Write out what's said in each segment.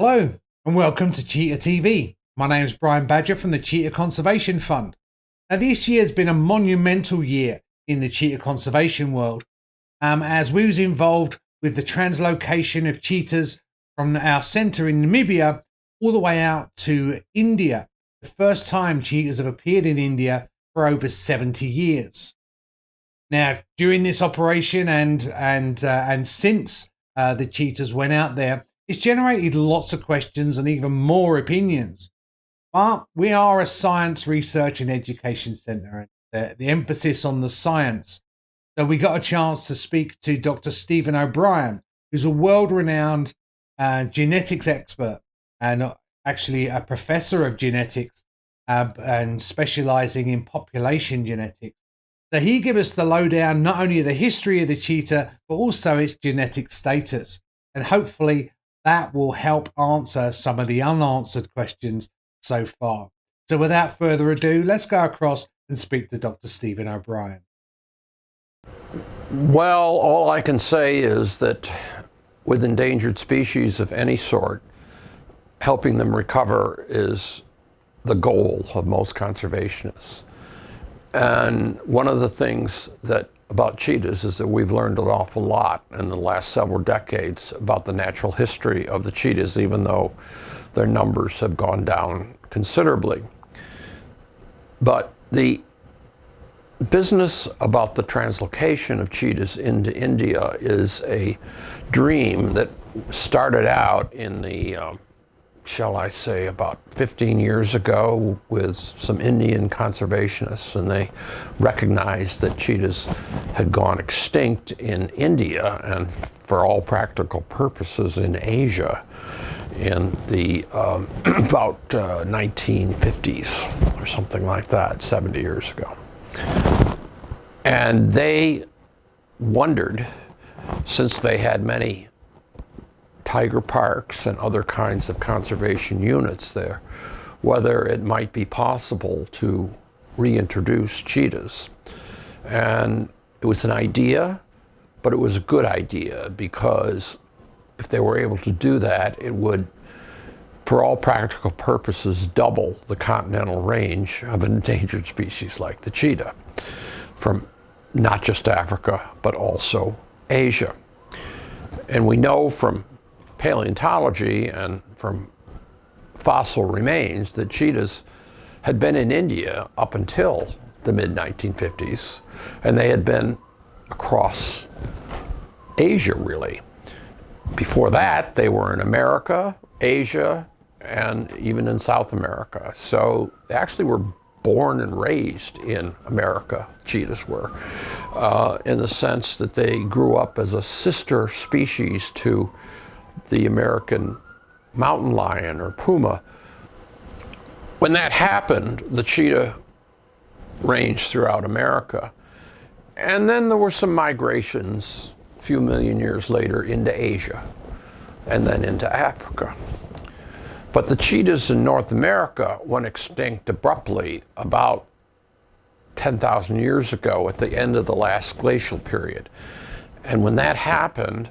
Hello and welcome to Cheetah TV. My name is Brian Badger from the Cheetah Conservation Fund. Now this year has been a monumental year in the cheetah conservation world as we was involved with the translocation of cheetahs from our centre in Namibia all the way out to India. The first time cheetahs have appeared in India for over 70 years. Now during this operation and since the cheetahs went out there, it's generated lots of questions and even more opinions. But we are a science research and education centre, and the emphasis on the science. So we got a chance to speak to Dr. Stephen O'Brien, who's a world-renowned genetics expert and actually a professor of genetics and specialising in population genetics. So he gave us the lowdown not only of the history of the cheetah, but also its genetic status. And hopefully that will help answer some of the unanswered questions so far. So without further ado, let's go across and speak to Dr. Stephen O'Brien. Well, all I can say is that with endangered species of any sort, helping them recover is the goal of most conservationists. And one of the things about cheetahs is that we've learned an awful lot in the last several decades about the natural history of the cheetahs, even though their numbers have gone down considerably. But the business about the translocation of cheetahs into India is a dream that started out in the shall I say, about 15 years ago with some Indian conservationists, and they recognized that cheetahs had gone extinct in India and for all practical purposes in Asia in the about 1950s or something like that, 70 years ago. And they wondered, since they had many tiger parks and other kinds of conservation units there, whether it might be possible to reintroduce cheetahs. And it was an idea, but it was a good idea, because if they were able to do that, it would, for all practical purposes, double the continental range of an endangered species like the cheetah, from not just Africa, but also Asia. And we know from paleontology and from fossil remains that cheetahs had been in India up until the mid-1950s, and they had been across Asia, really. Before that, they were in America, Asia, and even in South America. So they actually were born and raised in America, cheetahs were, in the sense that they grew up as a sister species to the American mountain lion or puma. When that happened, the cheetah ranged throughout America. And then there were some migrations a few million years later into Asia and then into Africa. But the cheetahs in North America went extinct abruptly about 10,000 years ago at the end of the last glacial period. And when that happened,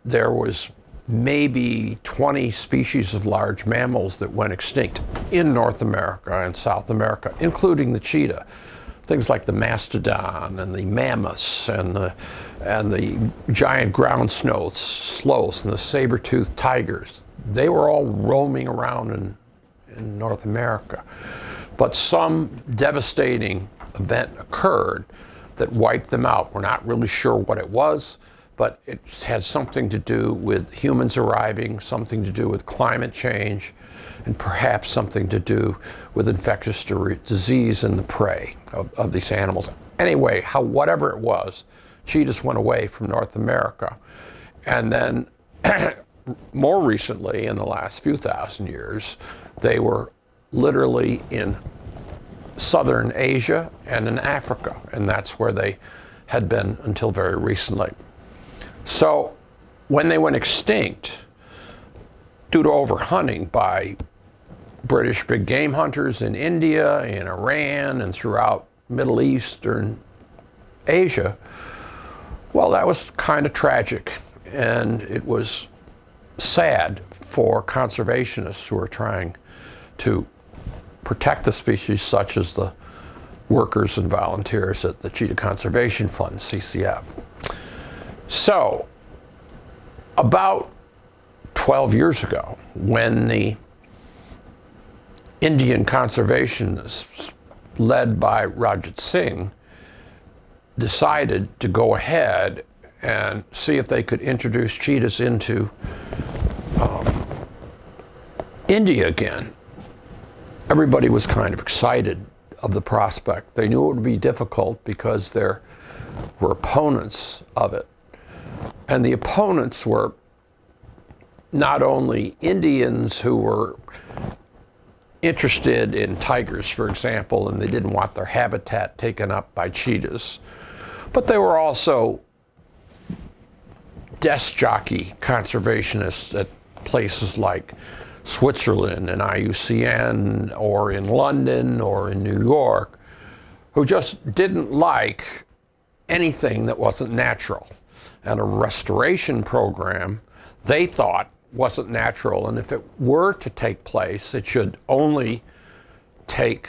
there was maybe 20 species of large mammals that went extinct in North America and South America, including the cheetah. Things like the mastodon and the mammoths and the giant ground sloths and the saber-toothed tigers. They were all roaming around in North America. But some devastating event occurred that wiped them out. We're not really sure what it was, but it had something to do with humans arriving, something to do with climate change, and perhaps something to do with infectious disease in the prey of these animals. Anyway, whatever it was, cheetahs went away from North America. And then more recently, in the last few thousand years, they were literally in southern Asia and in Africa, and that's where they had been until very recently. So when they went extinct, due to overhunting by British big game hunters in India, in Iran, and throughout Middle Eastern Asia, well, that was kind of tragic. And it was sad for conservationists who are trying to protect the species, such as the workers and volunteers at the Cheetah Conservation Fund, CCF. So, about 12 years ago, when the Indian conservationists, led by Rajat Singh, decided to go ahead and see if they could introduce cheetahs into India again, everybody was kind of excited of the prospect. They knew it would be difficult because there were opponents of it. And the opponents were not only Indians who were interested in tigers, for example, and they didn't want their habitat taken up by cheetahs, but they were also desk jockey conservationists at places like Switzerland and IUCN, or in London or in New York, who just didn't like anything that wasn't natural. And a restoration program, they thought, wasn't natural, and if it were to take place, it should only take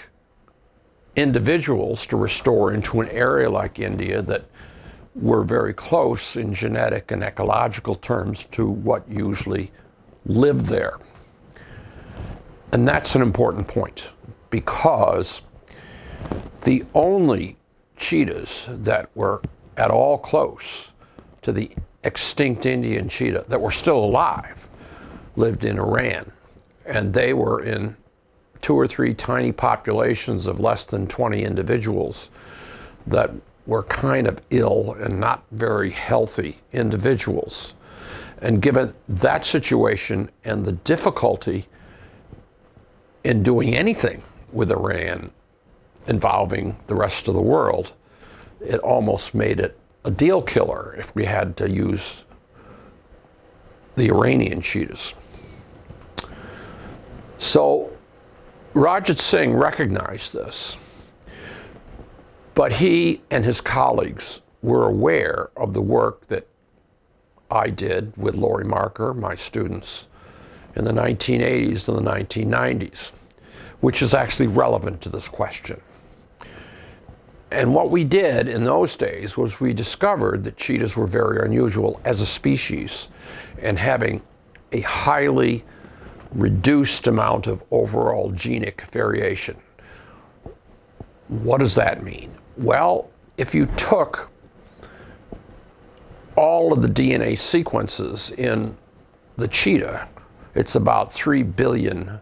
individuals to restore into an area like India that were very close in genetic and ecological terms to what usually lived there. And that's an important point, because the only cheetahs that were at all close to the extinct Indian cheetah that were still alive lived in Iran. And they were in 2 or 3 tiny populations of less than 20 individuals that were kind of ill and not very healthy individuals. And given that situation and the difficulty in doing anything with Iran involving the rest of the world, it almost made it a deal killer if we had to use the Iranian cheetahs. So Rajat Singh recognized this, but he and his colleagues were aware of the work that I did with Laurie Marker, my students, in the 1980s and the 1990s, which is actually relevant to this question. And what we did in those days was we discovered that cheetahs were very unusual as a species and having a highly reduced amount of overall genic variation. What does that mean? Well, if you took all of the DNA sequences in the cheetah, it's about 3 billion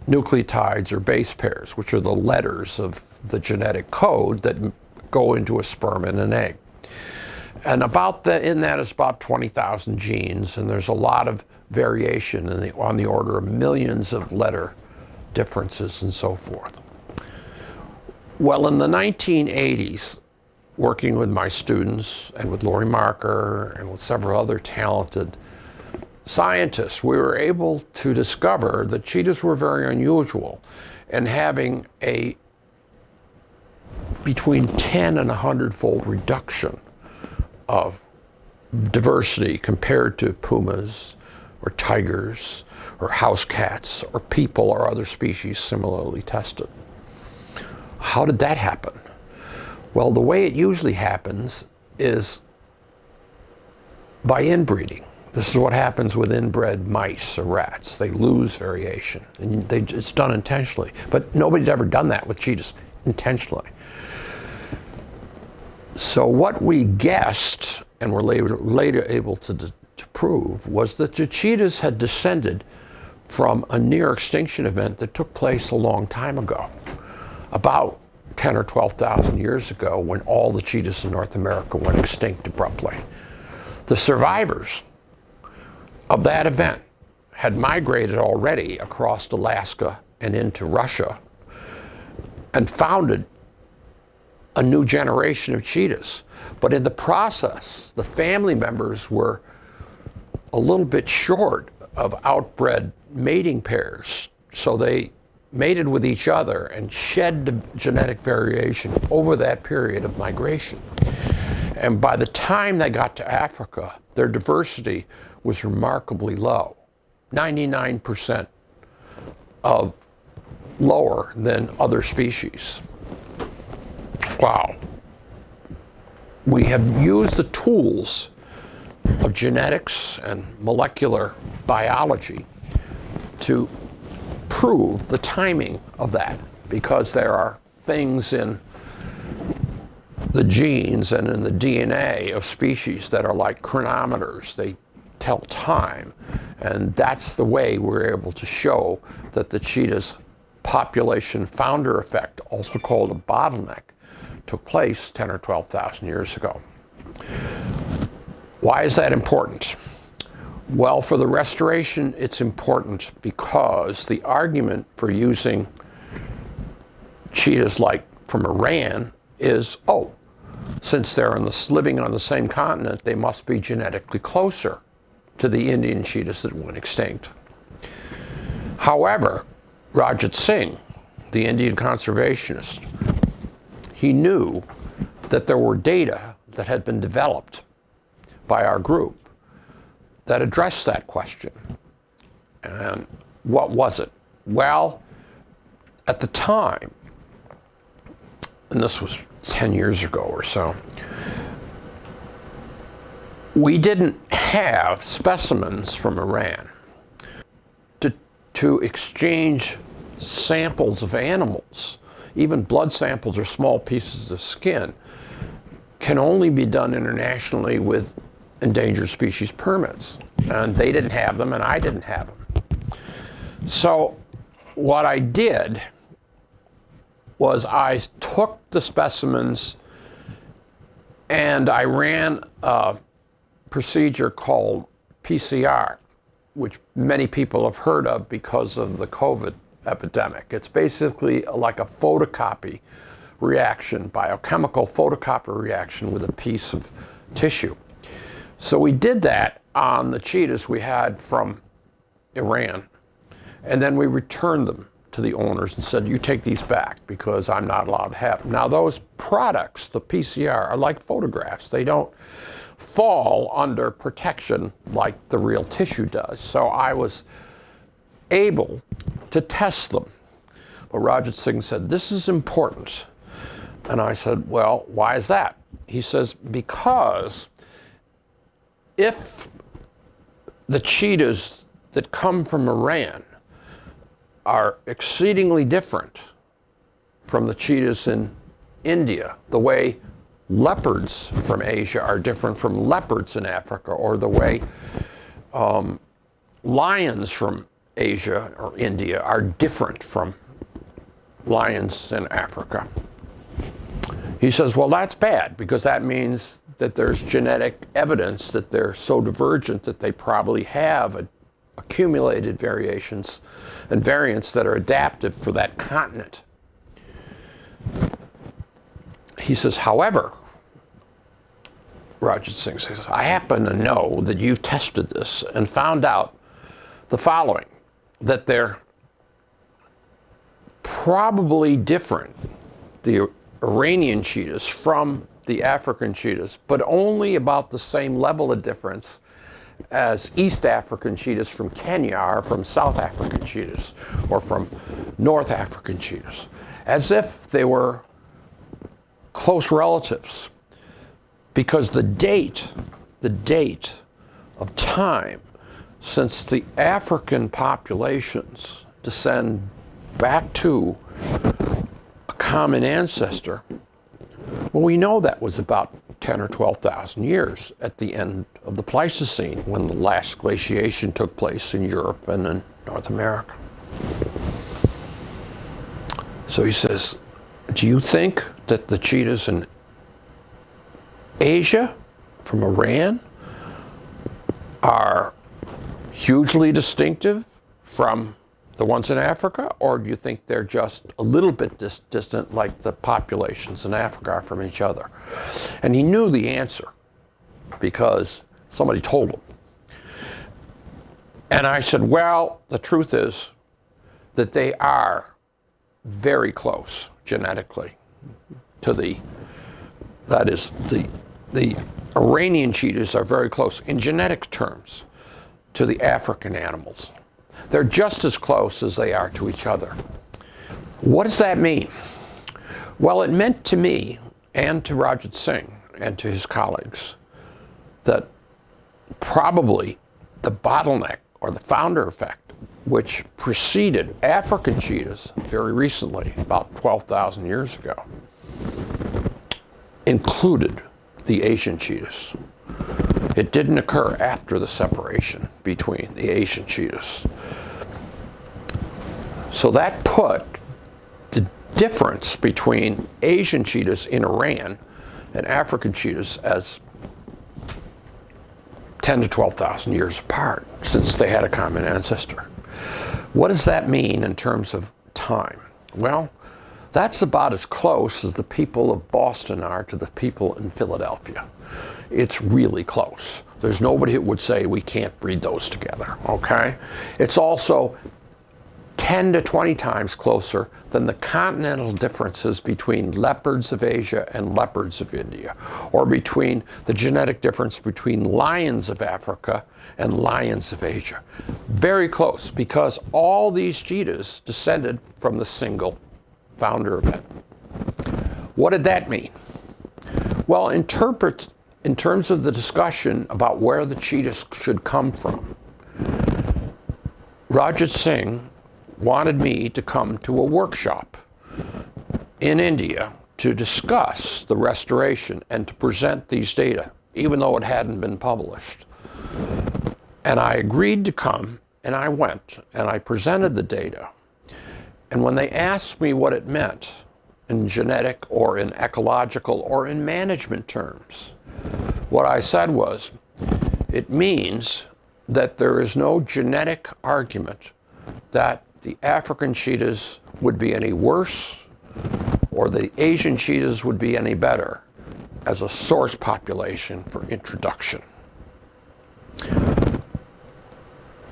nucleotides or base pairs, which are the letters of the genetic code that go into a sperm and an egg. And in that is about 20,000 genes, and there's a lot of variation on the order of millions of letter differences and so forth. Well, in the 1980s, working with my students and with Laurie Marker and with several other talented scientists, we were able to discover that cheetahs were very unusual, and having a between 10 and 100-fold reduction of diversity compared to pumas or tigers or house cats or people or other species similarly tested. How did that happen? Well, the way it usually happens is by inbreeding. This is what happens with inbred mice or rats. They lose variation, and it's done intentionally. But nobody's ever done that with cheetahs intentionally. So what we guessed, and were later able to prove, was that the cheetahs had descended from a near extinction event that took place a long time ago, about 10 or 12,000 years ago, when all the cheetahs in North America went extinct abruptly. The survivors of that event had migrated already across Alaska and into Russia and founded a new generation of cheetahs. But in the process, the family members were a little bit short of outbred mating pairs, so they mated with each other and shed the genetic variation over that period of migration. And by the time they got to Africa, their diversity was remarkably low, 99% of lower than other species. Wow. We have used the tools of genetics and molecular biology to prove the timing of that, because there are things in the genes and in the DNA of species that are like chronometers. They tell time, and that's the way we're able to show that the cheetah's population founder effect, also called a bottleneck, took place 10 or 12,000 years ago. Why is that important? Well, for the restoration, it's important because the argument for using cheetahs like from Iran is, oh, since they're living on the same continent, they must be genetically closer to the Indian cheetahs that went extinct. However, Rajat Singh, the Indian conservationist, he knew that there were data that had been developed by our group that addressed that question. And what was it? Well, at the time, and this was 10 years ago or so, we didn't have specimens from Iran to exchange samples of animals. Even blood samples or small pieces of skin can only be done internationally with endangered species permits. And they didn't have them, and I didn't have them. So what I did was I took the specimens and I ran a procedure called PCR, which many people have heard of because of the COVID epidemic. It's basically like a photocopy reaction, biochemical photocopy reaction with a piece of tissue. So we did that on the cheetahs we had from Iran, and then we returned them to the owners and said, you take these back because I'm not allowed to have them. Now those products, the PCR, are like photographs. They don't fall under protection like the real tissue does. So I was able to test them. But Rajat Singh said, this is important. And I said, well, why is that? He says, because if the cheetahs that come from Iran are exceedingly different from the cheetahs in India, the way leopards from Asia are different from leopards in Africa, or the way lions from Asia or India are different from lions in Africa. He says, well, that's bad, because that means that there's genetic evidence that they're so divergent that they probably have accumulated variations and variants that are adaptive for that continent. He says, however, Rajat Singh says, I happen to know that you've tested this and found out the following, that they're probably different, the Iranian cheetahs from the African cheetahs, but only about the same level of difference as East African cheetahs from Kenya are from South African cheetahs or from North African cheetahs, as if they were close relatives, because the date of time since the African populations descend back to a common ancestor, well, we know that was about 10 or 12,000 years at the end of the Pleistocene, when the last glaciation took place in Europe and in North America. So he says, do you think that the cheetahs in Asia from Iran are hugely distinctive from the ones in Africa, or do you think they're just a little bit distant like the populations in Africa are from each other? And he knew the answer because somebody told him. And I said, well, the truth is that they are very close genetically to the Iranian cheetahs are very close in genetic terms to the African animals. They're just as close as they are to each other. What does that mean? Well, it meant to me and to Rajat Singh and to his colleagues that probably the bottleneck or the founder effect, which preceded African cheetahs very recently, about 12,000 years ago, included the Asian cheetahs. It didn't occur after the separation between the Asian cheetahs. So that put the difference between Asian cheetahs in Iran and African cheetahs as 10 to 12,000 years apart, since they had a common ancestor. What does that mean in terms of time? Well, that's about as close as the people of Boston are to the people in Philadelphia. It's really close. There's nobody who would say we can't breed those together, okay? It's also 10 to 20 times closer than the continental differences between leopards of Asia and leopards of India, or between the genetic difference between lions of Africa and lions of Asia. Very close, because all these cheetahs descended from the single founder event. What did that mean? Well, in terms of the discussion about where the cheetahs should come from, Rajat Singh wanted me to come to a workshop in India to discuss the restoration and to present these data, even though it hadn't been published. And I agreed to come, and I went, and I presented the data. And when they asked me what it meant in genetic or in ecological or in management terms, what I said was, it means that there is no genetic argument that the African cheetahs would be any worse or the Asian cheetahs would be any better as a source population for introduction.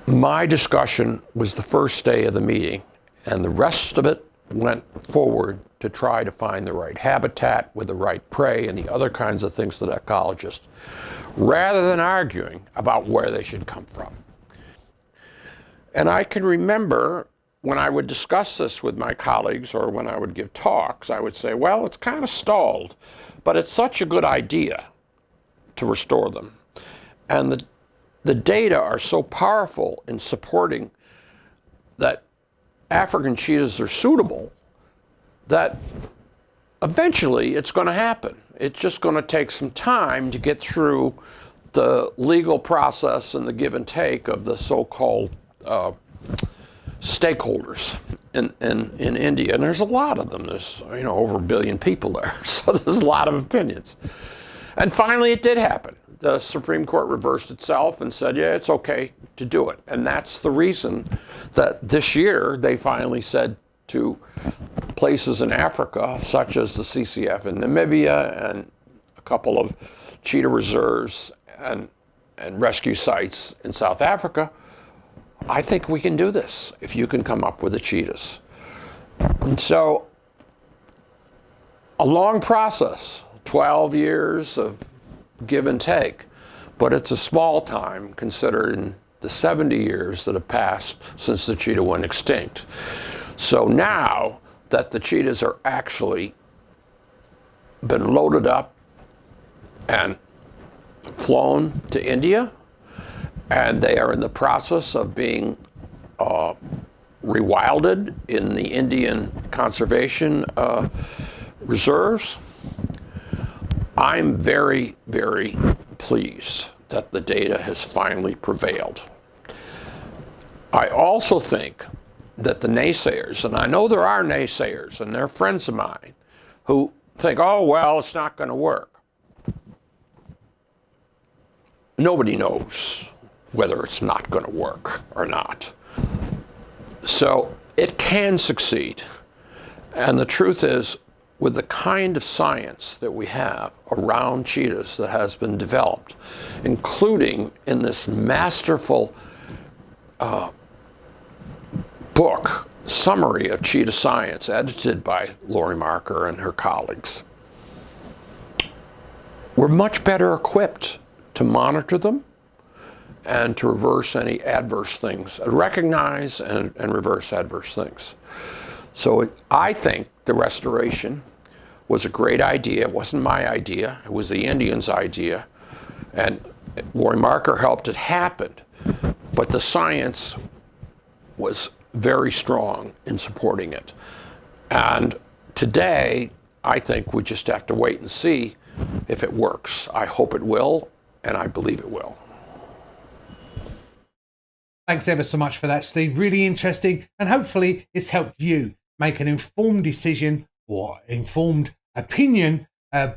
My discussion was the first day of the meeting, and the rest of it went forward to try to find the right habitat with the right prey and the other kinds of things that ecologists, rather than arguing about where they should come from. And I can remember when I would discuss this with my colleagues or when I would give talks, I would say, well, it's kind of stalled, but it's such a good idea to restore them. And the data are so powerful in supporting that African cheetahs are suitable that eventually it's going to happen. It's just going to take some time to get through the legal process and the give and take of the so-called stakeholders in India. And there's a lot of them. There's over 1 billion people there. So there's a lot of opinions. And finally it did happen. The Supreme Court reversed itself and said, yeah, it's okay to do it. And that's the reason that this year they finally said to places in Africa, such as the CCF in Namibia and a couple of cheetah reserves and rescue sites in South Africa, I think we can do this if you can come up with the cheetahs. And so, a long process, 12 years of give and take, but it's a small time considering the 70 years that have passed since the cheetah went extinct. So now that the cheetahs are actually been loaded up and flown to India, and they are in the process of being rewilded in the Indian conservation reserves, I'm very, very pleased that the data has finally prevailed. I also think that the naysayers, and I know there are naysayers, and they're friends of mine, who think, oh, well, it's not going to work. Nobody knows whether it's not going to work or not. So it can succeed. And the truth is, with the kind of science that we have around cheetahs that has been developed, including in this masterful book, Summary of Cheetah Science, edited by Laurie Marker and her colleagues, we're much better equipped to monitor them and to reverse any adverse things, recognize and reverse adverse things. So I think the restoration was a great idea. It wasn't my idea. It was the Indians' idea. And Laurie Marker helped it happen. But the science was very strong in supporting it. And today, I think we just have to wait and see if it works. I hope it will, and I believe it will. Thanks ever so much for that, Steve. Really interesting. And hopefully it's helped you make an informed decision or informed opinion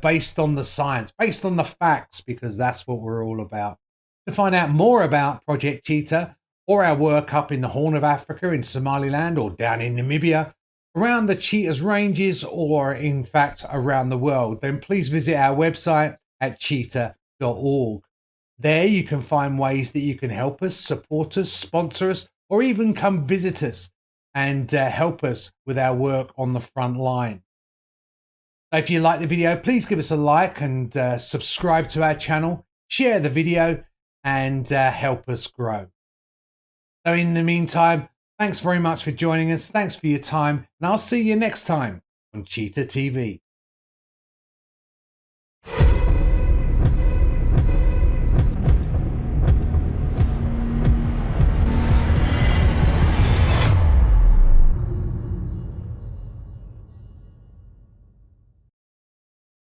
based on the science, based on the facts, because that's what we're all about. To find out more about Project Cheetah or our work up in the Horn of Africa, in Somaliland, or down in Namibia, around the Cheetahs ranges, or in fact around the world, then please visit our website at cheetah.org. There you can find ways that you can help us, support us, sponsor us, or even come visit us and help us with our work on the front line. So if you like the video, please give us a like and subscribe to our channel, share the video, and help us grow. So in the meantime, thanks very much for joining us. Thanks for your time, and I'll see you next time on Cheetah TV.